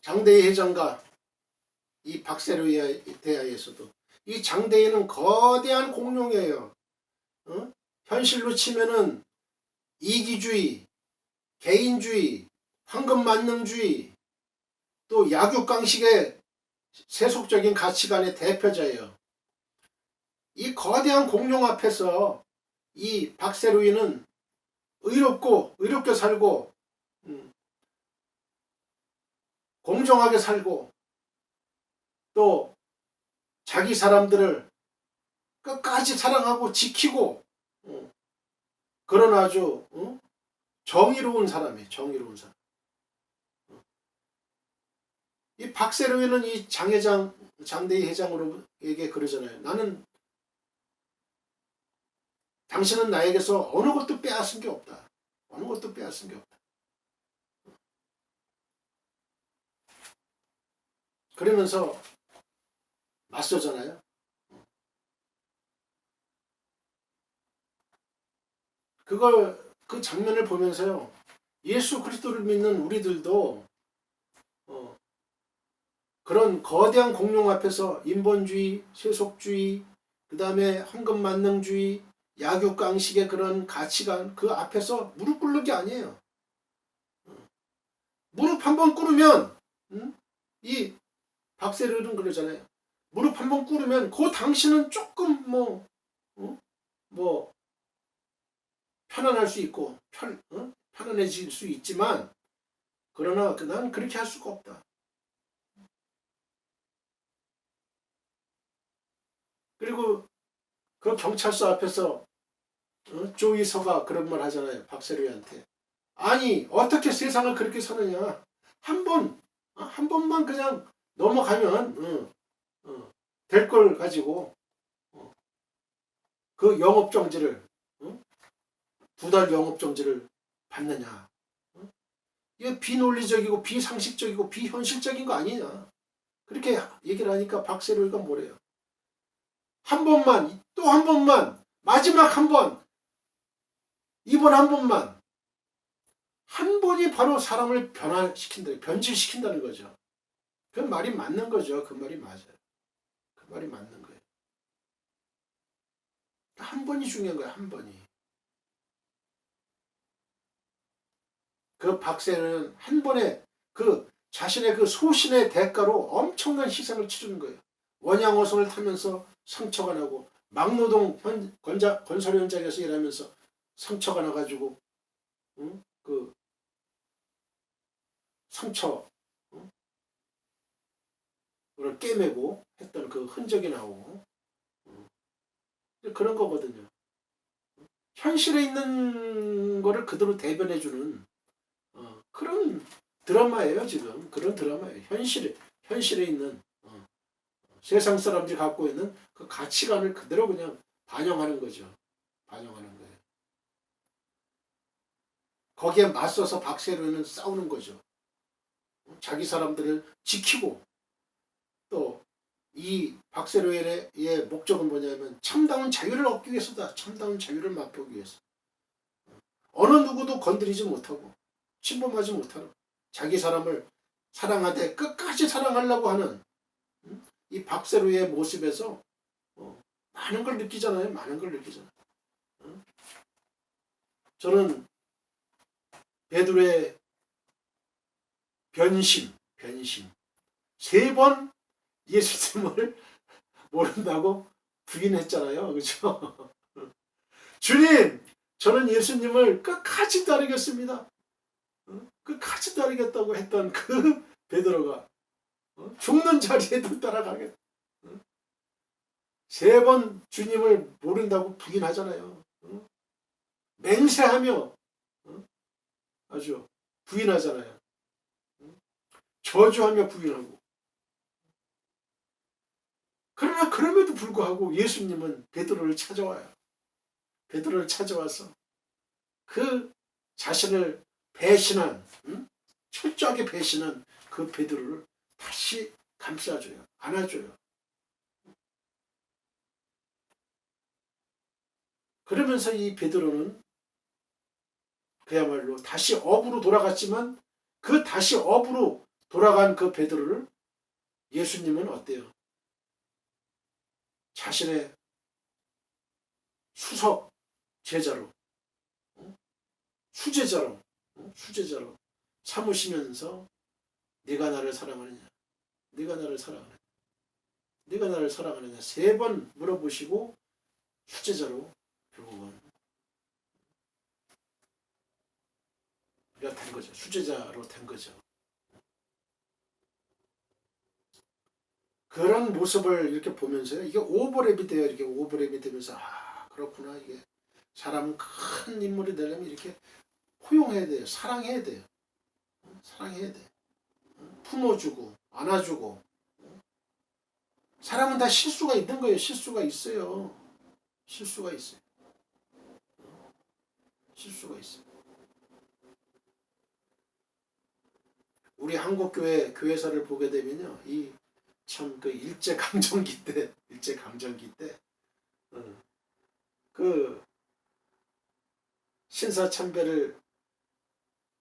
장대희 회장과 이 박세로이에 대하여서도 이 장대희는 거대한 공룡이에요. 현실로 치면은 이기주의, 개인주의, 황금만능주의, 또 약육강식의 세속적인 가치관의 대표자예요. 이 거대한 공룡 앞에서 이 박세로이는 의롭게 살고 공정하게 살고 또 자기 사람들을 끝까지 사랑하고 지키고 그런 아주 정의로운 사람이에요. 정의로운 사람. 이 박세로이는 이 장대희 회장으로에게 그러잖아요. 나는 당신은 나에게서 어느 것도 빼앗은 게 없다. 어느 것도 빼앗은 게 없다. 그러면서 맞서잖아요. 그 장면을 보면서요. 예수 그리스도를 믿는 우리들도 그런 거대한 공룡 앞에서 인본주의, 세속주의, 그 다음에 황금만능주의, 약육강식의 그런 가치관 그 앞에서 무릎 꿇는 게 아니에요. 무릎 한번 꿇으면 이 박세로이는 그러잖아요. 무릎 한번 꿇으면 그 당신은 조금 뭐 편안할 수 있고 편안해질 수 있지만 그러나 난 그렇게 할 수가 없다. 그리고 그 경찰서 앞에서 조이서가 그런 말 하잖아요. 박세로이한테. 아니 어떻게 세상을 그렇게 사느냐. 한 번만 그냥 넘어가면 될 걸 가지고 그 영업정지를 2달 영업정지를 받느냐. 이게 비논리적이고 비상식적이고 비현실적인 거 아니냐. 그렇게 얘기를 하니까 박세로이가 뭐래요. 한 번만 또 한 번만 마지막 한 번 이번 한 번만 한 번이 바로 사람을 변질시킨다는 거죠. 그 말이 맞는 거죠. 그 말이 맞아요. 그 말이 맞는 거예요. 한 번이 중요한 거예요. 한 번이. 그 박세는 한 번에 그 자신의 그 소신의 대가로 엄청난 희생을 치르는 거예요. 원양어선을 타면서 상처가 나고 막노동 건설 현장에서 일하면서 상처가 나가지고 그 상처를 꿰매고 했던 그 흔적이 나오고 그런 거거든요. 현실에 있는 거를 그대로 대변해주는 그런 드라마예요. 지금 그런 드라마예요. 현실에 있는 세상 사람들이 갖고 있는 그 가치관을 그대로 그냥 반영하는 거죠. 반영하는 거예요. 거기에 맞서서 박세로이는 싸우는 거죠. 자기 사람들을 지키고 또 이 박세로이의 목적은 뭐냐면 참다운 자유를 얻기 위해서다. 참다운 자유를 맛보기 위해서. 어느 누구도 건드리지 못하고 침범하지 못하는 자기 사람을 사랑하되 끝까지 사랑하려고 하는 이 박세로이의 모습에서 많은 걸 느끼잖아요. 많은 걸 느끼잖아요. 저는 베드로의 변심 3번 예수님을 모른다고 부인했잖아요. 그렇죠? 주님, 저는 예수님을 끝까지 따르겠습니다. 끝까지 따르겠다고 했던 그 베드로가 죽는 자리에도 따라가겠다. 3번 주님을 모른다고 부인하잖아요. 맹세하며 아주 부인하잖아요. 저주하며 부인하고. 그러나 그럼에도 불구하고 예수님은 베드로를 찾아와요. 베드로를 찾아와서 그 자신을 배신한 철저하게 배신한 그 베드로를 다시 감싸줘요. 안아줘요. 그러면서 이 베드로는 그야말로 다시 업으로 돌아갔지만 그 다시 업으로 돌아간 그 베드로를 예수님은 어때요? 자신의 수석 제자로, 수제자로, 수제자로 삼으시면서 네가 나를 사랑하느냐, 네가 나를 사랑하느냐, 네가 나를 사랑하느냐 3번 물어보시고 수제자로 결국은 우리가 된 거죠. 수제자로 된 거죠. 그런 모습을 이렇게 보면서요. 이게 오버랩이 돼요. 이렇게 오버랩이 되면서 그렇구나. 이게 사람은 큰 인물이 되려면 이렇게 포용해야 돼요. 사랑해야 돼요. 사랑해야 돼. 품어주고 안아주고. 사람은 다 실수가 있는 거예요. 실수가 있어요. 실수가 있어요. 실수가 있어요. 우리 한국교회 교회사를 보게 되면요. 이 참 그 일제강점기 때 그 신사참배를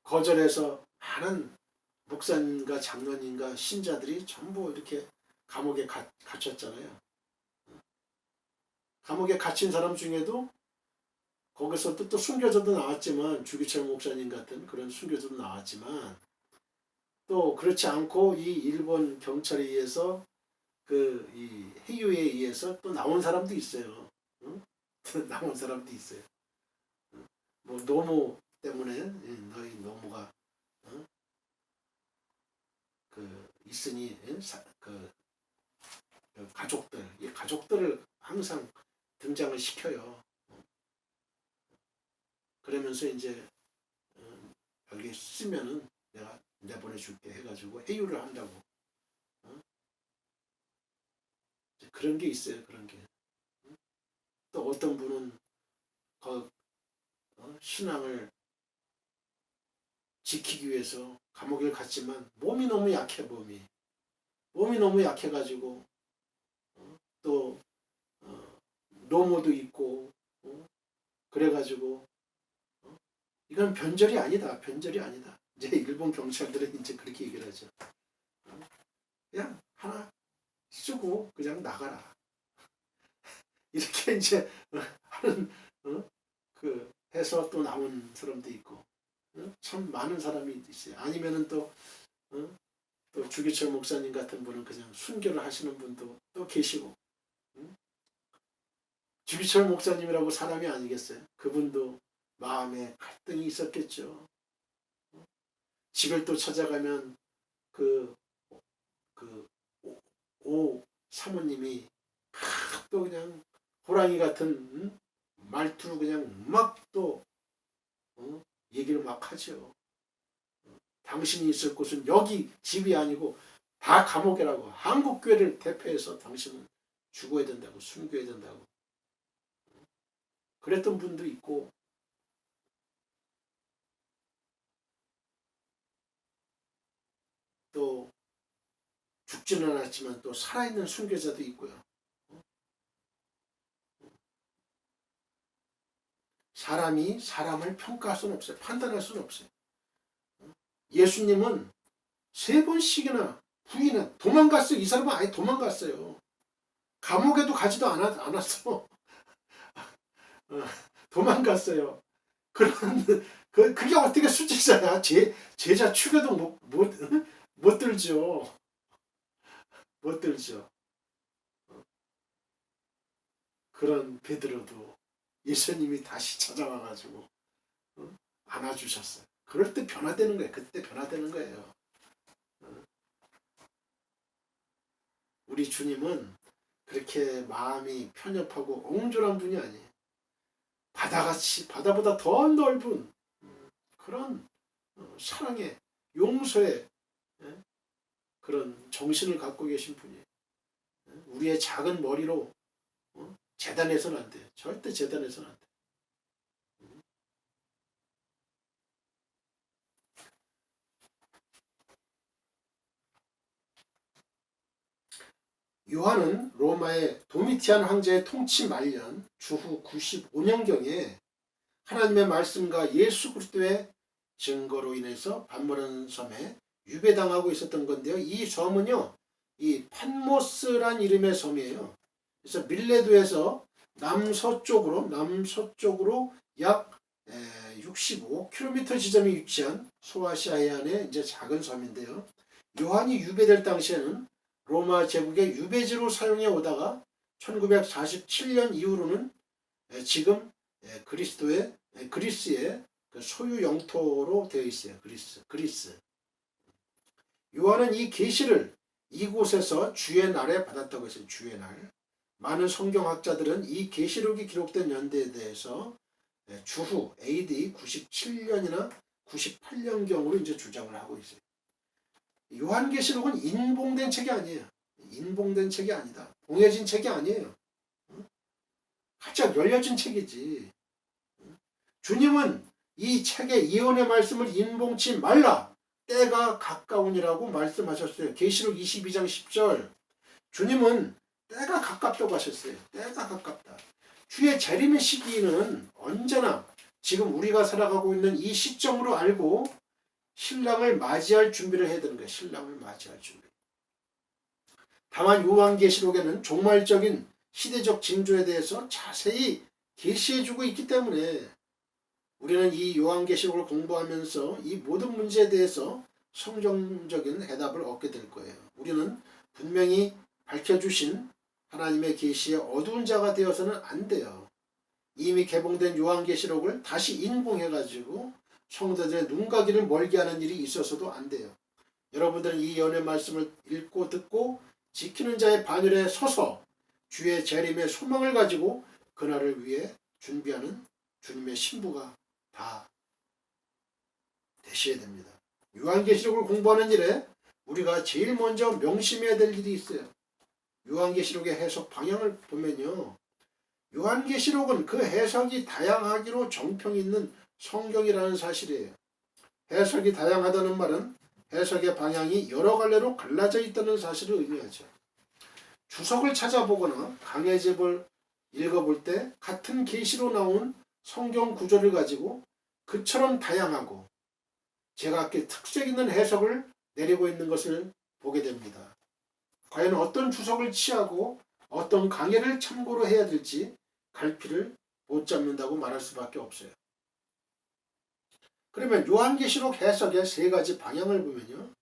거절해서 많은 목사님과 장로님과 신자들이 전부 이렇게 감옥에 갇혔잖아요. 감옥에 갇힌 사람 중에도 거기서 또 순교자도 나왔지만 주기철 목사님 같은 그런 순교자도 나왔지만 또 그렇지 않고 이 일본 경찰에 의해서 그 이 해유에 의해서 또 나온 사람도 있어요. 응? 나온 사람도 있어요. 뭐 노무 때문에 너희 노무가 그 있으니 그 가족들 이 가족들을 항상 등장을 시켜요. 그러면서 이제 여기 쓰면은 내가 내보내줄게 해가지고 해유를 한다고. 그런 게 있어요. 그런 게. 또 어떤 분은 신앙을 지키기 위해서 감옥에 갔지만 몸이 너무 약해. 몸이 너무 약해가지고 또 노모도 있고 그래가지고 이건 변절이 아니다. 변절이 아니다. 이제 일본 경찰들은 이제 그렇게 얘기를 하죠. 그냥 하나 쓰고 그냥 나가라. 이렇게 이제 하는 그 해서 또 나온 사람도 있고 참 많은 사람이 있어요. 아니면은 또 주기철 목사님 같은 분은 그냥 순교를 하시는 분도 또 계시고 주기철 목사님이라고 사람이 아니겠어요? 그분도 마음에 갈등이 있었겠죠. 집을 또 찾아가면 그 오 사모님이 또 그냥 호랑이 같은 말투로 그냥 막 또 얘기를 막 하죠. 당신이 있을 곳은 여기 집이 아니고 다 감옥이라고. 한국교회를 대표해서 당신은 죽어야 된다고, 순교해야 된다고. 그랬던 분도 있고 또 죽지는 않았지만 또 살아있는 순교자도 있고요. 사람이 사람을 평가할 수는 없어요. 판단할 수는 없어요. 예수님은 3번씩이나 부인은 도망갔어요. 이 사람은 아예 도망갔어요. 감옥에도 가지도 않았어. 도망갔어요. 그런데 그게 어떻게 수제자야? 제자 축에도 못 들죠. 못 들죠. 그런 베드로도 예수님이 다시 찾아와가지고 안아주셨어요. 그럴 때 변화되는 거예요. 그때 변화되는 거예요. 우리 주님은 그렇게 마음이 편협하고 옹졸한 분이 아니에요. 바다같이 바다보다 더 넓은 그런 사랑의 용서의 그런 정신을 갖고 계신 분이에요. 우리의 작은 머리로 재단해서는 안 돼요. 절대 재단해서는 안 돼요. 요한은 로마의 도미티안 황제의 통치 말년 주후 95년경에 하나님의 말씀과 예수 그리스도의 증거로 인해서 반모른 섬에 유배당하고 있었던 건데요. 이 섬은요, 이 판모스란 이름의 섬이에요. 그래서 밀레도에서 남서쪽으로 약 65km 지점에 위치한 소아시아 해안의 이제 작은 섬인데요. 요한이 유배될 당시에는 로마 제국의 유배지로 사용해 오다가 1947년 이후로는 지금 그리스의 그 소유 영토로 되어 있어요. 그리스. 요한은 이 계시를 이곳에서 주의 날에 받았다고 했어요. 주의 날. 많은 성경학자들은 이 계시록이 기록된 연대에 대해서 주후 AD 97년이나 98년경으로 이제 주장을 하고 있어요. 요한계시록은 인봉된 책이 아니에요. 인봉된 책이 아니다. 봉해진 책이 아니에요. 활짝 열려진 책이지. 주님은 이 책의 예언의 말씀을 인봉치 말라. 때가 가까우니라고 말씀하셨어요. 계시록 22장 10절. 주님은 때가 가깝다고 하셨어요. 때가 가깝다. 주의 재림의 시기는 언제나 지금 우리가 살아가고 있는 이 시점으로 알고 신랑을 맞이할 준비를 해야 되는 거예요. 신랑을 맞이할 준비. 다만 요한계시록에는 종말적인 시대적 징조에 대해서 자세히 계시해주고 있기 때문에 우리는 이 요한계시록을 공부하면서 이 모든 문제에 대해서 성경적인 해답을 얻게 될 거예요. 우리는 분명히 밝혀주신 하나님의 계시의 어두운 자가 되어서는 안 돼요. 이미 개봉된 요한계시록을 다시 인봉해가지고 성도들의 눈가기를 멀게 하는 일이 있어서도 안 돼요. 여러분들은 이 예언의 말씀을 읽고 듣고 지키는 자의 반열에 서서 주의 재림의 소망을 가지고 그날을 위해 준비하는 주님의 신부가 다 되셔야 됩니다. 요한계시록을 공부하는 일에 우리가 제일 먼저 명심해야 될 일이 있어요. 요한계시록의 해석 방향을 보면요. 요한계시록은 그 해석이 다양하기로 정평이 있는 성경이라는 사실이에요. 해석이 다양하다는 말은 해석의 방향이 여러 갈래로 갈라져 있다는 사실을 의미하죠. 주석을 찾아보거나 강해집을 읽어볼 때 같은 계시로 나온 성경 구조를 가지고 그처럼 다양하고 제각기 특색 있는 해석을 내리고 있는 것을 보게 됩니다. 과연 어떤 주석을 취하고 어떤 강해를 참고로 해야 될지 갈피를 못 잡는다고 말할 수밖에 없어요. 그러면 요한계시록 해석의 세 가지 방향을 보면요.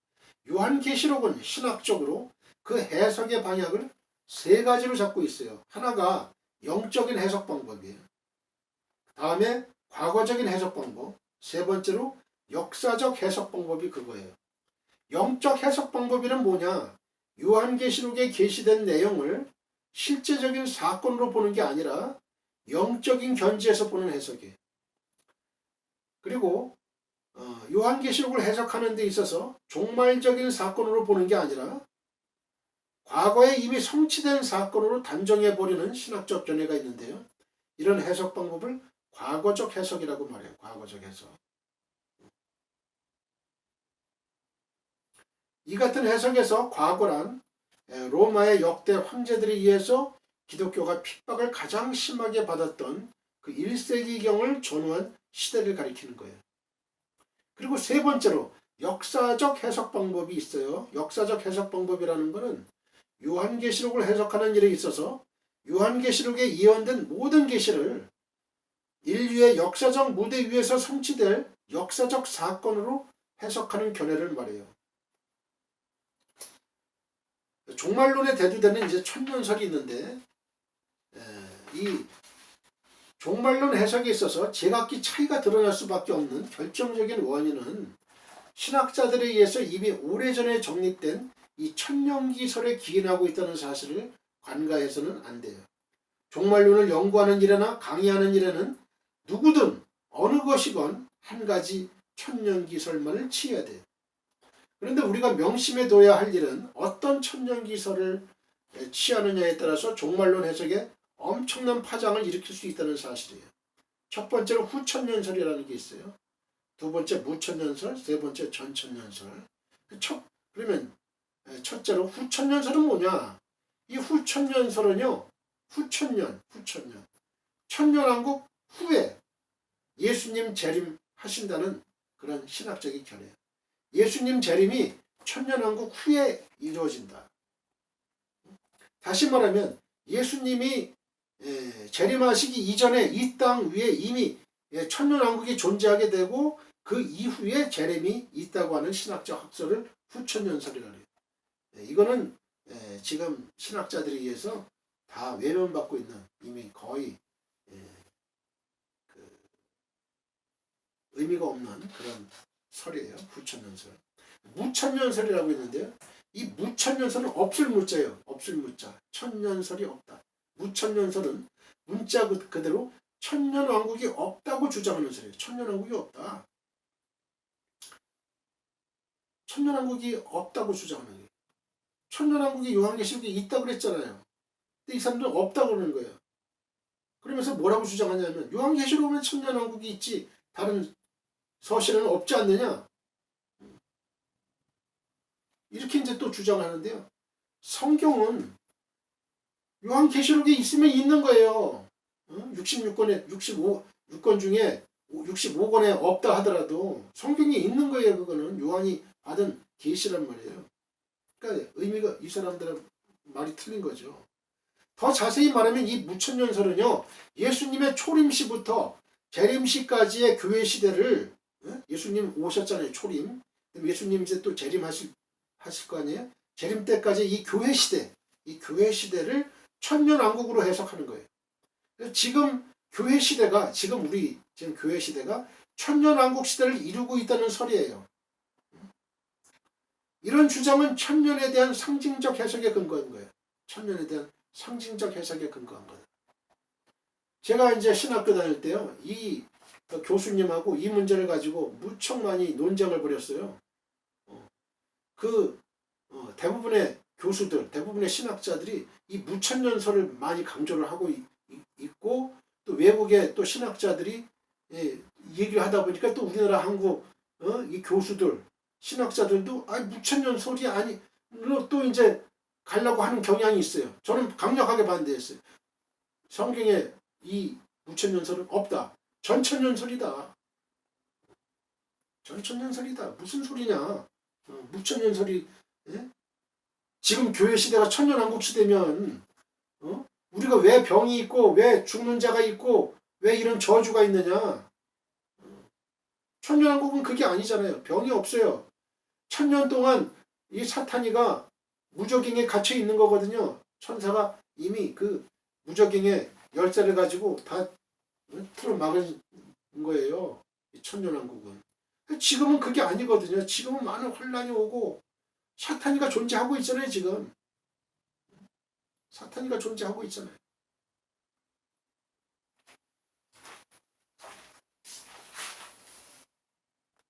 요한계시록은 신학적으로 그 해석의 방향을 세 가지로 잡고 있어요. 하나가 영적인 해석 방법이에요. 다음에 과거적인 해석 방법. 세 번째로 역사적 해석 방법이 그거예요. 영적 해석 방법이란 뭐냐? 요한계시록에 게시된 내용을 실제적인 사건으로 보는 게 아니라 영적인 견지에서 보는 해석이에요. 그리고 요한계시록을 해석하는 데 있어서 종말적인 사건으로 보는 게 아니라 과거에 이미 성취된 사건으로 단정해버리는 신학적 견해가 있는데요. 이런 해석 방법을 과거적 해석이라고 말해요. 과거적 해석. 이 같은 해석에서 과거란 로마의 역대 황제들에 의해서 기독교가 핍박을 가장 심하게 받았던 그 1세기경을 전후한 시대를 가리키는 거예요. 그리고 세 번째로 역사적 해석 방법이 있어요. 역사적 해석 방법이라는 것은 요한계시록을 해석하는 일에 있어서 요한계시록에 예언된 모든 계시를 인류의 역사적 무대 위에서 성취될 역사적 사건으로 해석하는 견해를 말해요. 종말론에 대두되는 이제 천년설이 있는데 이 종말론 해석에 있어서 제각기 차이가 드러날 수밖에 없는 결정적인 원인은 신학자들에 의해서 이미 오래전에 정립된 이 천년기설에 기인하고 있다는 사실을 간과해서는 안 돼요. 종말론을 연구하는 일이나 강의하는 일에는 누구든 어느 것이건 한 가지 천년기설만을 취해야 돼요. 그런데 우리가 명심해 둬야 할 일은 어떤 천년기설을 취하느냐에 따라서 종말론 해석에 엄청난 파장을 일으킬 수 있다는 사실이에요. 첫 번째로 후천년설이라는 게 있어요. 두 번째 무천년설, 세 번째 전천년설. 그러면 첫째로 후천년설은 뭐냐? 이 후천년설은요. 후천년. 천년왕국 후에 예수님 재림하신다는 그런 신학적인 견해예요. 예수님 재림이 천년왕국 후에 이루어진다. 다시 말하면 예수님이 재림하시기 이전에 이 땅 위에 이미 천년왕국이 존재하게 되고 그 이후에 재림이 있다고 하는 신학적 학설을 후천년설이라고 해요. 이거는 지금 신학자들에 의해서 다 외면받고 있는, 이미 거의 그 의미가 없는 그런 설이에요. 후천년설. 무천년설이라고 있는데요. 이 무천년설은 없을 무자예요. 없을 무자. 천년설이 없다. 무천년설은 문자 그대로 천년왕국이 없다고 주장하는 설이에요. 천년왕국이 없다. 천년왕국이 없다고 주장하는 거예요. 천년왕국이 요한계시록에 있다고 그랬잖아요. 근데 이 사람들은 없다고 그러는 거예요. 그러면서 뭐라고 주장하냐면 요한계시록에 천년왕국이 있지 다른 서신에는 없지 않느냐. 이렇게 이제 또 주장하는데요. 성경은 요한계시록에 있으면 있는 거예요. 66권에 65권 중에 65권에 없다 하더라도 성경에 있는 거예요. 그거는 요한이 받은 계시란 말이에요. 그러니까 의미가, 이 사람들은 말이 틀린 거죠. 더 자세히 말하면 이 무천년설은요, 예수님의 초림시부터 재림시까지의 교회 시대를, 예수님 오셨잖아요. 초림. 예수님 이제 또 재림하실 거 아니에요. 재림 때까지 이 교회 시대를 천년왕국으로 해석하는 거예요. 지금 교회 시대가, 지금 교회 시대가 천년왕국 시대를 이루고 있다는 설이에요. 이런 주장은 천년에 대한 상징적 해석에 근거한 거예요. 천년에 대한 상징적 해석에 근거한 거예요. 제가 이제 신학교 다닐 때요, 이 교수님하고 이 문제를 가지고 무척 많이 논쟁을 벌였어요. 대부분의 교수들, 대부분의 신학자들이 이 무천년설을 많이 강조를 하고 있고, 또 외국의 또 신학자들이 얘기를 하다 보니까 또 우리나라 한국 이 교수들, 신학자들도 무천년설이 아니로 또 이제 가려고 하는 경향이 있어요. 저는 강력하게 반대했어요. 성경에 이 무천년설은 없다. 전천년설이다. 전천년설이다. 무슨 소리냐. 무천년설이, 지금 교회 시대가 천년왕국 시대면 우리가 왜 병이 있고 왜 죽는 자가 있고 왜 이런 저주가 있느냐. 천년왕국은 그게 아니잖아요. 병이 없어요. 천년 동안 이 사탄이가 무저갱에 갇혀 있는 거거든요. 천사가 이미 그 무저갱의 열쇠를 가지고 다 틀어 막은 거예요. 이 천년왕국은. 지금은 그게 아니거든요. 지금은 많은 혼란이 오고 사탄이가 존재하고 있잖아요. 지금 사탄이가 존재하고 있잖아요.